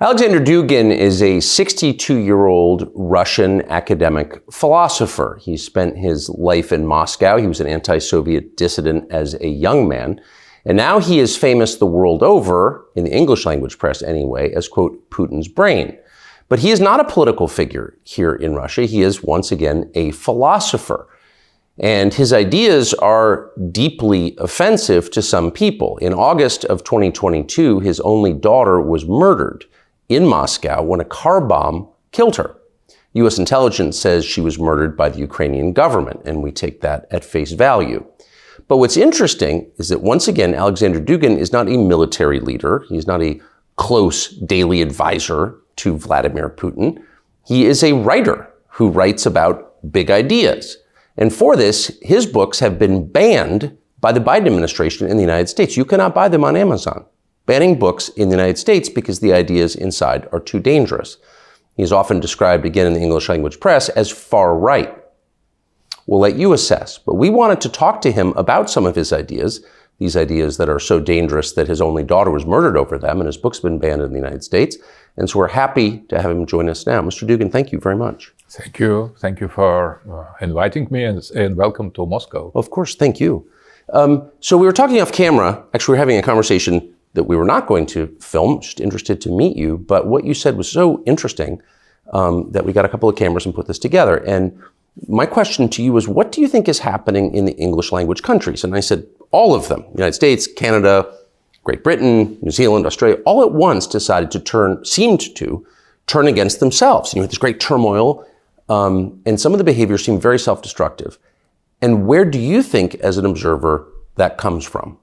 Alexander Dugin is a 62-year-old Russian academic philosopher. He spent his life in Moscow. He was an anti-Soviet dissident as a young man. And now he is famous the world over, in the English language press anyway, as, quote, Putin's brain. But he is not a political figure here in Russia. He is, once again, a philosopher. And his ideas are deeply offensive to some people. In August of 2022, his only daughter was murdered in Moscow when a car bomb killed her. U.S. intelligence says she was murdered by the Ukrainian government, and we take that at face value. But what's interesting is that, once again, Alexander Dugin is not a military leader. He's not a close daily advisor to Vladimir Putin. He is a writer who writes about big ideas. And for this, his books have been banned by the Biden administration in the United States. You cannot buy them on Amazon, banning books in the United States because the ideas inside are too dangerous. He's often described, again in the English language press, as far right. We'll let you assess, but we wanted to talk to him about some of his ideas, these ideas that are so dangerous that his only daughter was murdered over them, and his book's been banned in the United States. And so we're happy to have him join us now. Mr. Dugin, thank you very much. Thank you. Thank you for inviting me, and welcome to Moscow. Of course, thank you. So we were talking off camera. Actually, we were having a conversation that we were not going to film, just interested to meet you. But what you said was so interesting that we got a couple of cameras and put this together. And my question to you was, what do you think is happening in the English language countries? And I said, all of them, United States, Canada, Great Britain, New Zealand, Australia, all at once decided to seemed to turn against themselves. And you had this great turmoil, and some of the behaviors seem very self-destructive. And where do you think, as an observer, that comes from?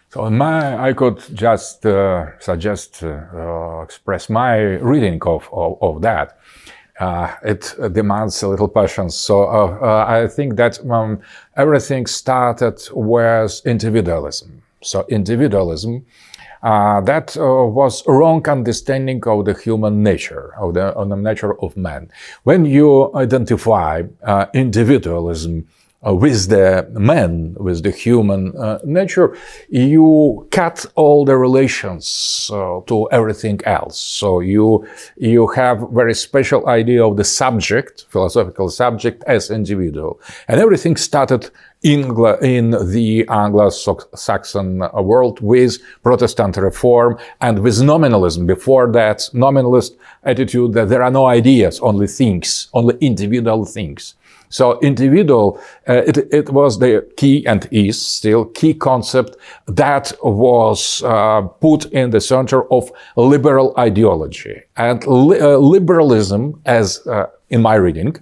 So I could just express my reading of that. It demands a little patience. So I think that everything started with individualism. So individualism, that was a wrong understanding of the human nature, of the nature of man. When you identify individualism with the man, with the human nature, you cut all the relations to everything else. So you have very special idea of the subject, philosophical subject, as individual. And everything started in the Anglo-Saxon world with Protestant reform and with nominalism. Before that, nominalist attitude that there are no ideas, only things, only individual things. So individual, it was the key, and is still key concept that was put in the center of liberal ideology. And liberalism, as in my reading,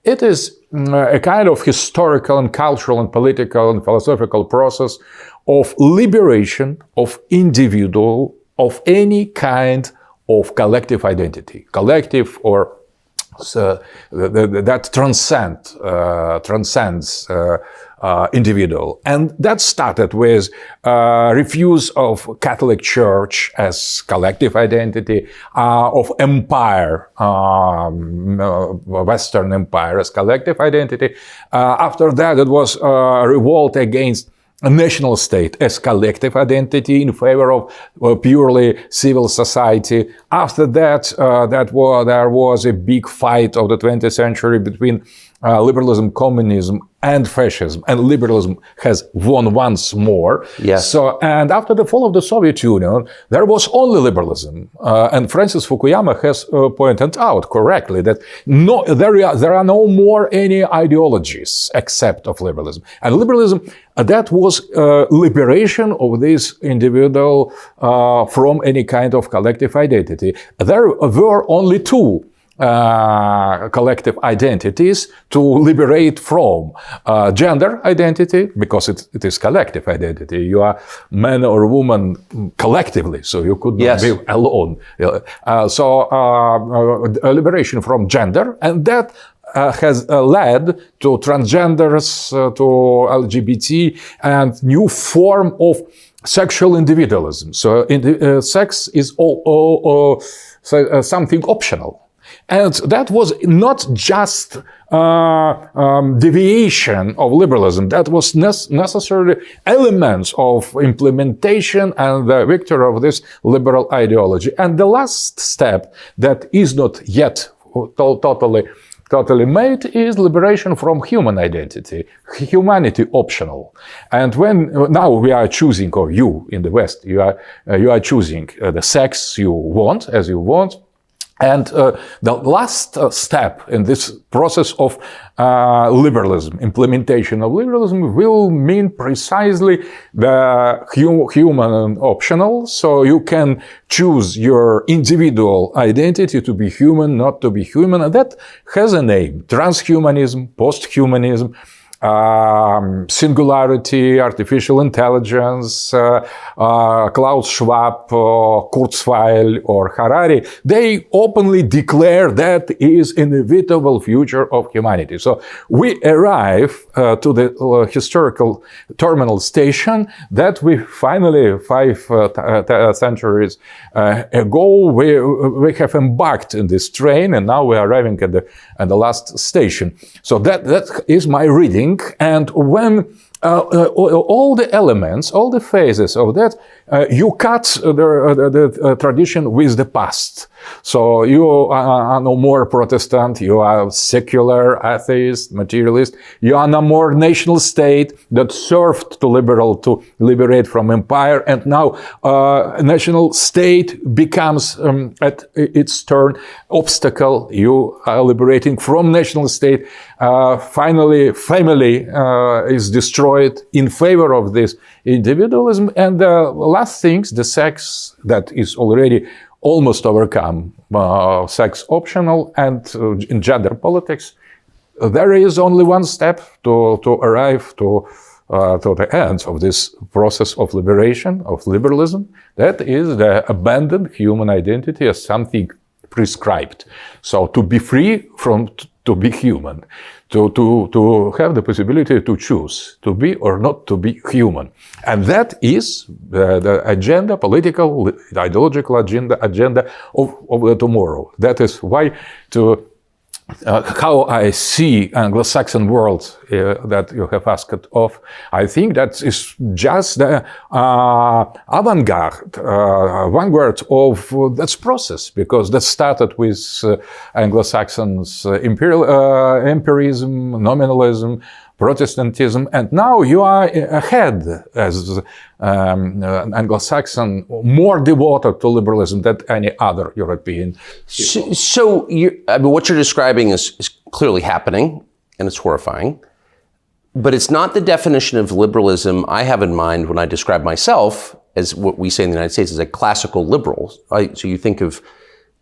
it is a kind of historical and cultural and political and philosophical process of liberation of individual, of any kind of collective identity, collective or that transcends individual. And that started with refuse of Catholic Church as collective identity, of empire, Western Empire as collective identity. After that, it was a revolt against a national state as collective identity in favor of purely civil society. After that, there was a big fight of the 20th century between liberalism, communism, and fascism. And liberalism has won once more. Yes. So, and after the fall of the Soviet Union, there was only liberalism. And Francis Fukuyama has pointed out correctly that there are no more any ideologies except of liberalism. And liberalism, that was liberation of this individual from any kind of collective identity. There were only two collective identities to liberate from. Gender identity, because it is collective identity. You are man or woman collectively, so you could not be alone. Liberation from gender, and that has led to transgenders, to LGBT, and new form of sexual individualism. So sex is something optional. And that was not just deviation of liberalism. That was necessarily elements of implementation and the victory of this liberal ideology. And the last step that is not yet totally made is liberation from human identity, humanity optional. And when now we are choosing, or you in the West, you are choosing the sex you want, as you want. And the last step in this process of liberalism, implementation of liberalism, will mean precisely the human optional. So you can choose your individual identity to be human, not to be human. And that has a name: transhumanism, posthumanism, singularity, artificial intelligence, Klaus Schwab, Kurzweil, or Harari. They openly declare that is inevitable future of humanity. So we arrive to the historical terminal station that we finally, 5 centuries ago, we have embarked in this train, and now we are arriving at the last station. So that is my reading. And when all the elements, all the phases of that, you cut the tradition with the past. So you are no more Protestant, you are secular, atheist, materialist. You are no more national state that served to liberate from empire. And now national state becomes at its turn obstacle. You are liberating from national state. Finally, family is destroyed in favor of this individualism. And the last things, the sex that is already almost overcome, sex optional, and in gender politics, there is only one step to arrive to the end of this process of liberation, of liberalism. That is the abandoned human identity as something prescribed. So to be free from to be human, to have the possibility to choose to be or not to be human. And that is the agenda, political, ideological agenda of the tomorrow. That is why how I see Anglo-Saxon world that you have asked of, I think that is just the vanguard of this process, because that started with Anglo-Saxons empirism, nominalism, Protestantism, and now you are ahead as Anglo-Saxon, more devoted to liberalism than any other European. So what you're describing is clearly happening, and it's horrifying. But it's not the definition of liberalism I have in mind when I describe myself as what we say in the United States as a classical liberal. Right? So you think of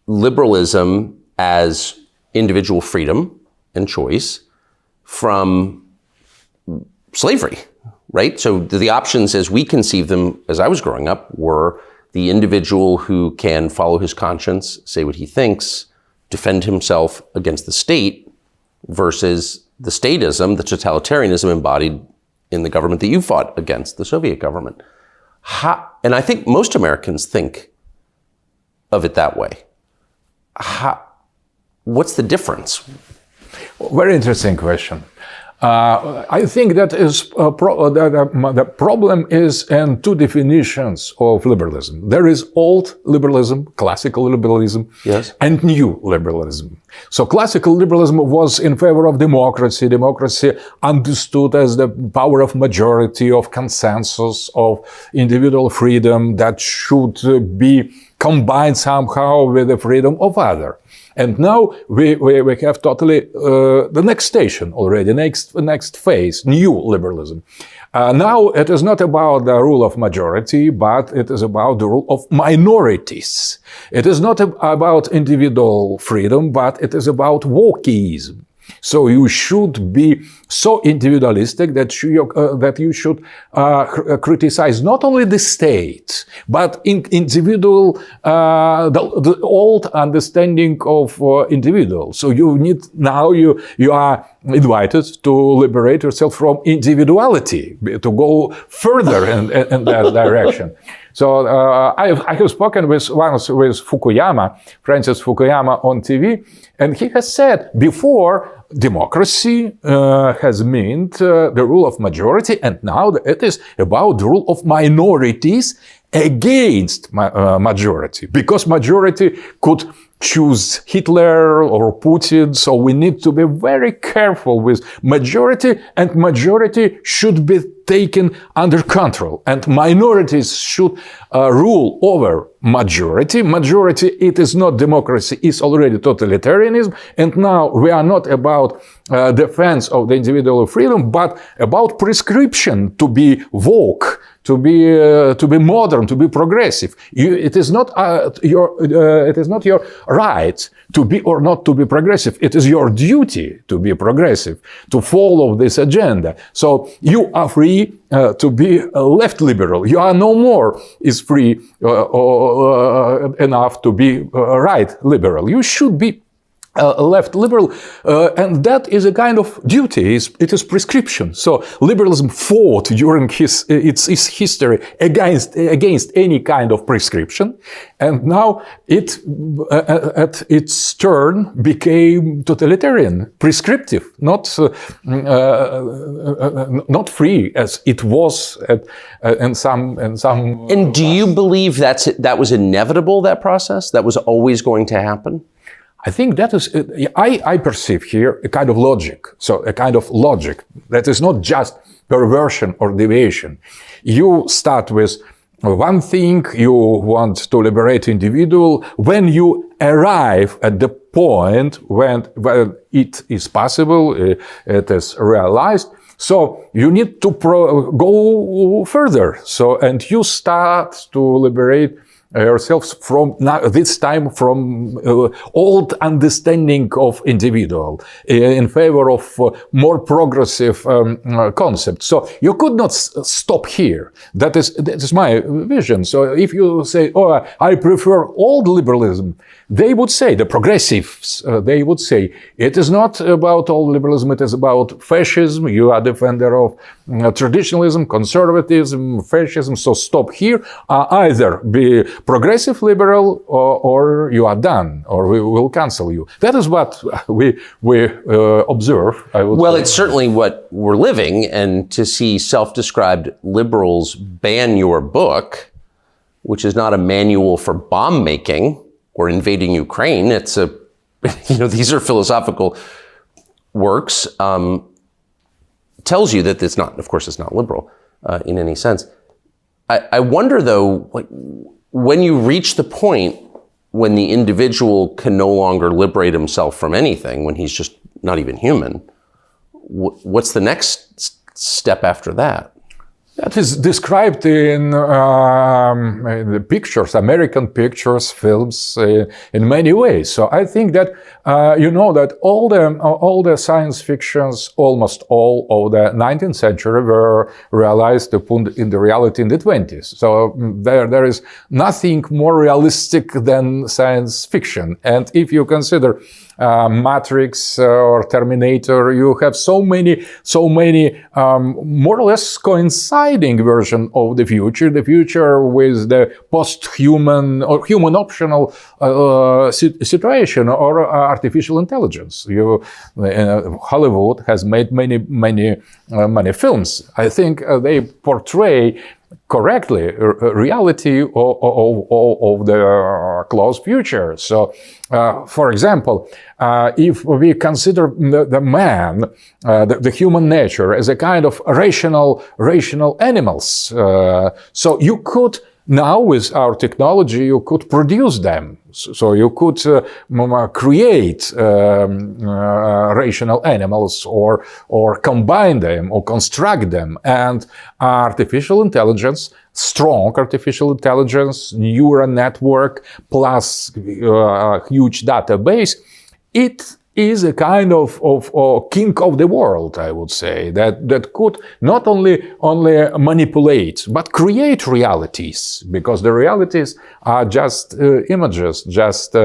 liberalism as individual freedom and choice from slavery, right? So the options as we conceived them as I was growing up were the individual who can follow his conscience, say what he thinks, defend himself against the state, versus the statism, the totalitarianism embodied in the government that you fought against, the Soviet government. And I think most Americans think of it that way. What's the difference? Very interesting question. I think that is the problem is in two definitions of liberalism. There is old liberalism, classical liberalism, yes, and new liberalism. So classical liberalism was in favor of democracy. Democracy understood as the power of majority, of consensus, of individual freedom that should be combined somehow with the freedom of other. And now we have totally the next station already, next phase, new liberalism. Now it is not about the rule of majority, but it is about the rule of minorities. It is not about individual freedom, but it is about wokeism. So you should be so individualistic that you should criticize not only the state, but individual, the old understanding of individual. So you need, now you are invited to liberate yourself from individuality, to go further in that direction. So I have spoken once with Fukuyama, Francis Fukuyama, on TV, and he has said before democracy has meant the rule of majority, and now it is about the rule of minorities against majority, because majority could choose Hitler or Putin. So we need to be very careful with majority, and majority should be taken under control, and minorities should rule over majority. Majority, it is not democracy, it's already totalitarianism. And now we are not about defense of the individual freedom, but about prescription to be woke, to be modern, to be progressive. It is not your right to be or not to be progressive. It is your duty to be progressive, to follow this agenda. So you are free to be left liberal. You are no more is free enough to be right liberal. You should be left liberal, and that is a kind of duty. It is prescription. So liberalism fought during its history against any kind of prescription, and now it at its turn became totalitarian, prescriptive, not free as it was in some. And do you believe that was inevitable? That process that was always going to happen? I think that is, I perceive here a kind of logic. So a kind of logic that is not just perversion or deviation. You start with one thing, you want to liberate individual. When you arrive at the point when it is possible, it is realized, so you need to go further. So, and you start to liberate yourselves from this time from old understanding of individual in favor of more progressive concepts. So you could not stop here. That is my vision. So if you say, "Oh, I prefer old liberalism," they would say, the progressives, they would say, it is not about old liberalism, it is about fascism. You are a defender of traditionalism, conservatism, fascism. So stop here. Either be progressive liberal or you are done, or we will cancel you. That is what we observe, I would Well, say. it's certainly what we're living, and to see self-described liberals ban your book, which is not a manual for bomb making or invading Ukraine. It's these are philosophical works, tells you that it's not, of course, it's not liberal in any sense. I wonder though, like, when you reach the point when the individual can no longer liberate himself from anything, when he's just not even human, what's the next step after that? That is described in the pictures, American pictures, films, in many ways. So I think that that all the science fictions, almost all of the 19th century, were realized in the reality in the 20s. So there is nothing more realistic than science fiction. And if you consider Matrix or Terminator, you have so many more or less coinciding version of the future with the post-human or human optional situation or artificial intelligence. Hollywood has made many films. I think they portray correctly reality of the close future. So, for example, if we consider the man, the human nature as a kind of rational animals, so you could now with our technology, you could produce them. So you could create rational animals or combine them or construct them. And artificial intelligence, strong artificial intelligence, neural network plus huge database, it is a kind of king of the world, I would say, that could not only manipulate, but create realities, because the realities are just images, just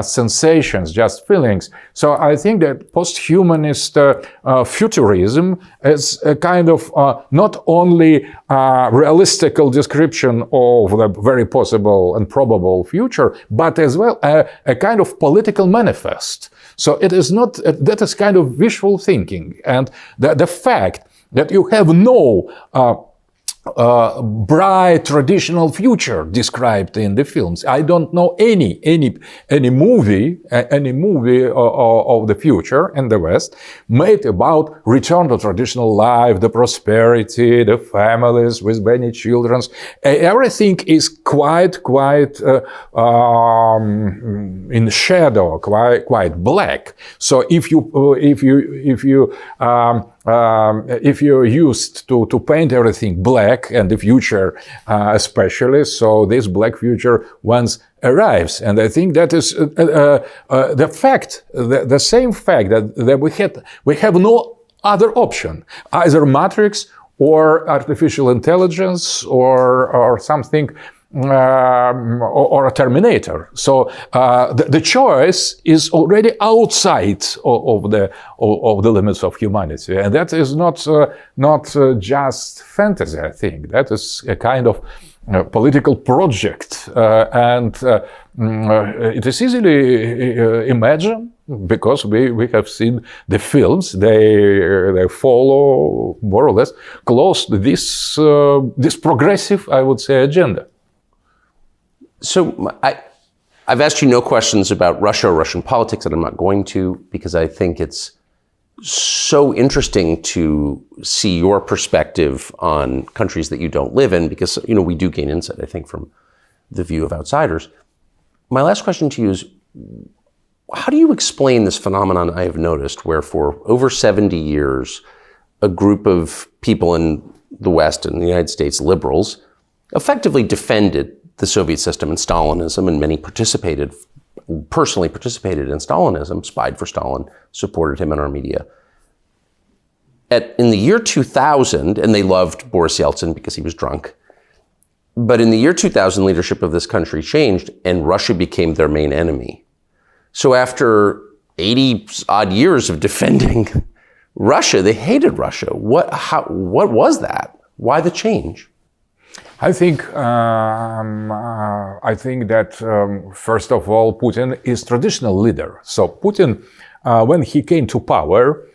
sensations, just feelings. So I think that post-humanist futurism is a kind of not only realistical description of the very possible and probable future, but as well a kind of political manifest. So it is not, that is kind of wishful thinking. And the fact that you have no bright traditional future described in the films. I don't know any movie of the future in the West made about return to traditional life, the prosperity, the families with many children. Everything is quite in shadow, quite black. So if you're used to paint everything black, and the future especially, so this black future once arrives. And I think that is the fact, the same fact that we have no other option, either Matrix or artificial intelligence or something, or a Terminator. So the choice is already outside of the limits of humanity, and that is not just fantasy. I think that is a kind of political project, and it is easily imagined because we have seen the films. They follow more or less close to this progressive, I would say, agenda. So I've asked you no questions about Russia or Russian politics, and I'm not going to, because I think it's so interesting to see your perspective on countries that you don't live in, because, you know, we do gain insight, I think, from the view of outsiders. My last question to you is, how do you explain this phenomenon I have noticed where for over 70 years, a group of people in the West and the United States, liberals, effectively defended the Soviet system and Stalinism, and many personally participated in Stalinism, spied for Stalin, supported him in our media. In the year 2000, and they loved Boris Yeltsin because he was drunk, but in the year 2000, leadership of this country changed and Russia became their main enemy. So after 80 odd years of defending Russia, they hated Russia. What was that? Why the change? I think that first of all, Putin is traditional leader. So Putin, when he came to power,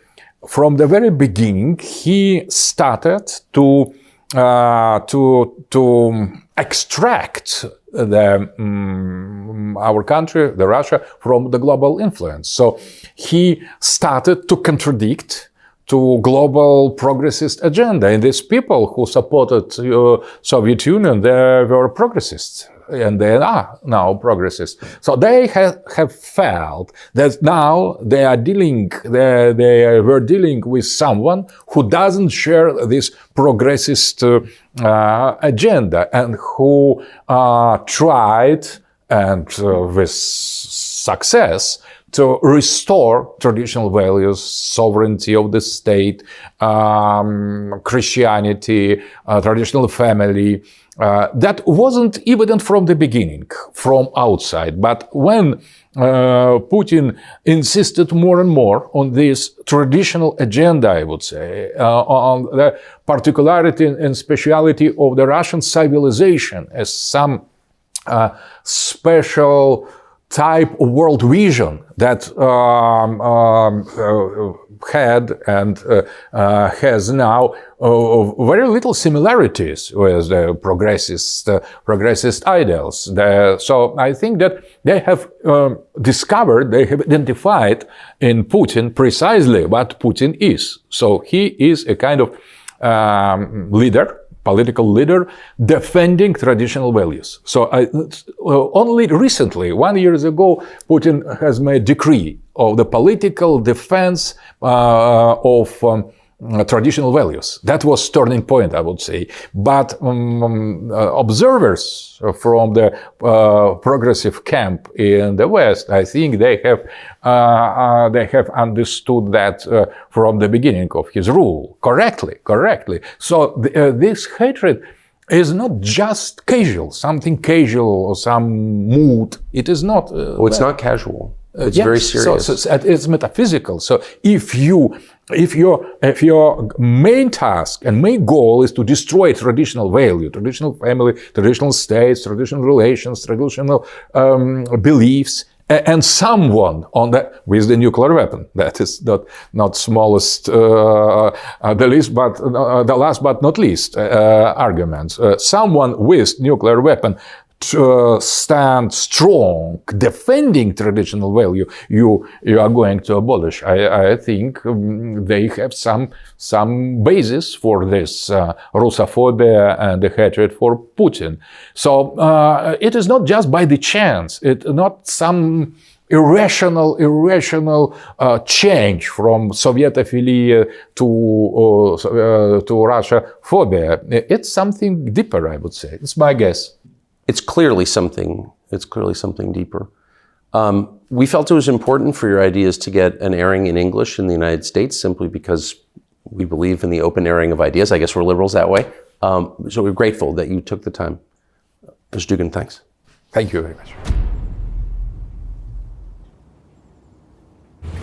from the very beginning, he started to extract our country, the Russia, from the global influence. So he started to contradict to global progressist agenda. And these people who supported Soviet Union, they were progressists, and they are now progressists. So they have felt that now they were dealing with someone who doesn't share this progressist agenda, and who tried, and with success, to restore traditional values, sovereignty of the state, Christianity, traditional family. That wasn't evident from the beginning, from outside. But when Putin insisted more and more on this traditional agenda, I would say, on the particularity and speciality of the Russian civilization as some special type of world vision that had and has now very little similarities with the progressist ideals. So I think that they have discovered, they have identified in Putin precisely what Putin is. So he is a kind of leader, political leader, defending traditional values. So only recently, 1 year ago, Putin has made a decree of the political defense of traditional values. That was turning point, I would say. But observers from the progressive camp in the West, I think they have understood that from the beginning of his rule correctly. So this hatred is not just casual, something casual or some mood. It is not. It's not casual. It's very serious. So it's metaphysical. So if your main task and main goal is to destroy traditional value, traditional family, traditional states, traditional relations, traditional beliefs, and someone on that with the nuclear weapon, that is not smallest, the least, but the last but not least arguments. Someone with nuclear weapon to stand strong, defending traditional value, you are going to abolish. I think they have some basis for this Russophobia and the hatred for Putin. So it is not just by the chance. It's not some irrational change from Sovietophilia to Russia-phobia. It's something deeper, I would say. It's my guess. It's clearly something deeper. We felt it was important for your ideas to get an airing in English in the United States, simply because we believe in the open airing of ideas. I guess we're liberals that way. So we're grateful that you took the time. Mr. Dugin, thanks. Thank you very much.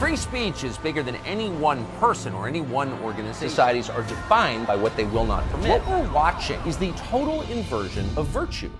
Free speech is bigger than any one person or any one organization. Societies are defined by what they will not permit. What we're watching is the total inversion of virtue.